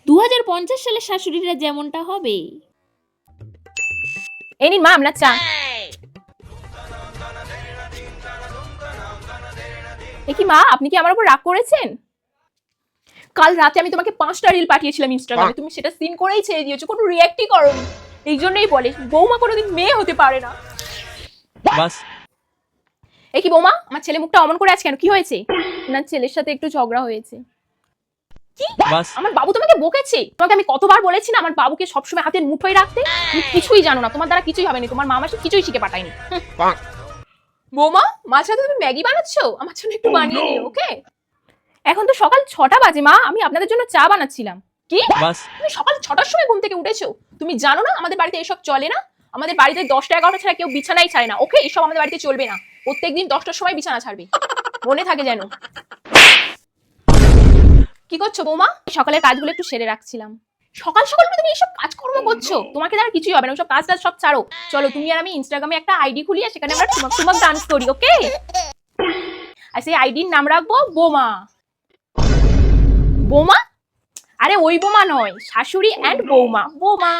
2050 সালে শাশুড়িরা যেমনটা হবে। এই নিন মা আপনার চা। এ কি মা, আপনি কি আমার উপর রাগ করেছেন? কাল রাতে আমি তোমাকে 5টা রিল পাঠিয়েছিলাম ইনস্টাগ্রামে, তুমি সেটা সিন করেই ছেড়ে দিয়েছো, কোনো রিঅ্যাক্টই করোনি। এই জন্যই বলে বৌমা কোনোদিন মেয়ে হতে পারে না। বাস। এ কি বৌমা, আমার ছেলে মুখটা অমন করে আছে কেন, কি হয়েছে? না ছেলের সাথে একটু ঝগড়া হয়েছে। কি? বাস। আমার বাবু তোমাকে বকেছে? তোমাকে আমি কতবার বলেছি না আমার বাবুকে সবসময় হাতের মুঠোয় রাখতে? তুমি কিছুই জানো না, তোমার দ্বারা কিছুই হবে না, তোমার মা আমাকে কিছুই শিখে পাঠায়নি। বৌমা, মাঝে রাতে তুমি ম্যাগি বানাচ্ছো? আমার জন্য একটু বানিয়ে নিও, ওকে? এখন তো সকাল 6টা বাজে মা, আমি আপনাদের জন্য চা বানাচ্ছিলাম। কি? বাস। তুমি সকাল 6টার সময় ঘুম থেকে উঠেছো? তুমি জানো না আমাদের বাড়িতে এসব চলে না? আমাদের বাড়িতে 10টা 11টা ছাড়া কেউ বিছানাই ছাড়ে না, ওকে? এসব আমাদের বাড়িতে চলবে না। প্রত্যেকদিন 10টার সময় বিছানা ছাড়বে, মনে থাকে যেন। কি করছো বৌমা? সকালের কাজগুলো একটু সেরে রাখছিলাম। সকাল সকাল তুমি এইসব কাজকর্ম করছো? তোমাকে দ্বারা কিছুই হবে না, ওসব কাজ টাজ সব ছাড়ো। চলো তুমি আর আমি ইনস্টাগ্রামে একটা আইডি খুলি, আর সেখানে আমরা ঠুমক ঠুমক ডান্স করি, ওকে? আর সেই আইডির নাম রাখবো বোমা। বোমা? আরে ওই বোমা নয়, শাশুড়ি অ্যান্ড বৌমা, বোমা।